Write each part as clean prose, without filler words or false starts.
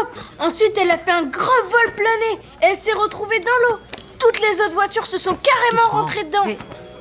hop! Ensuite, elle a fait un grand vol plané et elle s'est retrouvée dans l'eau. Toutes les autres voitures se sont carrément rentrées dedans.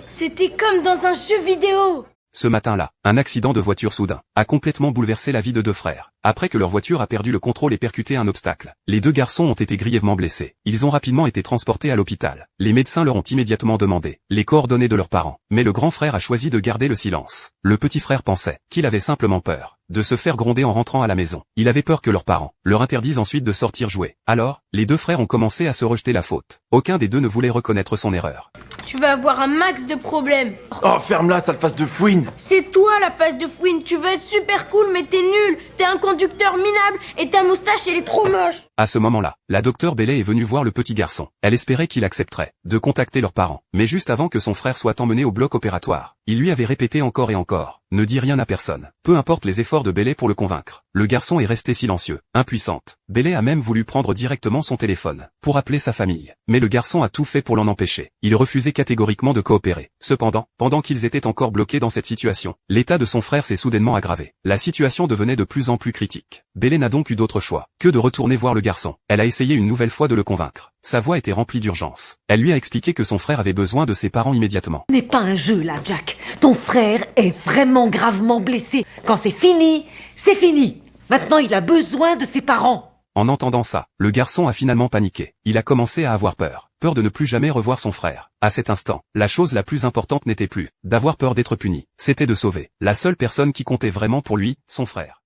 C'était comme dans un jeu vidéo. Ce matin-là, un accident de voiture soudain a complètement bouleversé la vie de deux frères. Après que leur voiture a perdu le contrôle et percuté un obstacle, les deux garçons ont été grièvement blessés. Ils ont rapidement été transportés à l'hôpital. Les médecins leur ont immédiatement demandé les coordonnées de leurs parents. Mais le grand frère a choisi de garder le silence. Le petit frère pensait qu'il avait simplement peur de se faire gronder en rentrant à la maison. Il avait peur que leurs parents leur interdisent ensuite de sortir jouer. Alors, les deux frères ont commencé à se rejeter la faute. Aucun des deux ne voulait reconnaître son erreur. Tu vas avoir un max de problèmes. Oh, ferme-la, sale face de fouine. C'est toi la face de fouine. Tu veux être super cool mais t'es nul. T'es un conducteur minable et ta moustache elle est trop moche. À ce moment-là, la docteure Bailey est venue voir le petit garçon. Elle espérait qu'il accepterait de contacter leurs parents. Mais juste avant que son frère soit emmené au bloc opératoire, il lui avait répété encore et encore: ne dis rien à personne. Peu importe les efforts de Bailey pour le convaincre. Le garçon est resté silencieux, impuissante. Bailey a même voulu prendre directement son téléphone pour appeler sa famille. Mais le garçon a tout fait pour l'en empêcher. Il refusait catégoriquement de coopérer. Cependant, pendant qu'ils étaient encore bloqués dans cette situation, l'état de son frère s'est soudainement aggravé. La situation devenait de plus en plus critique. Bailey n'a donc eu d'autre choix que de retourner voir le garçon. Elle a essayé une nouvelle fois de le convaincre. Sa voix était remplie d'urgence. Elle lui a expliqué que son frère avait besoin de ses parents immédiatement. Ce n'est pas un jeu là, Jack. Ton frère est vraiment gravement blessé. Quand c'est fini, c'est fini. Maintenant, il a besoin de ses parents. En entendant ça, le garçon a finalement paniqué. Il a commencé à avoir peur. Peur de ne plus jamais revoir son frère. À cet instant, la chose la plus importante n'était plus d'avoir peur d'être puni. C'était de sauver la seule personne qui comptait vraiment pour lui, son frère.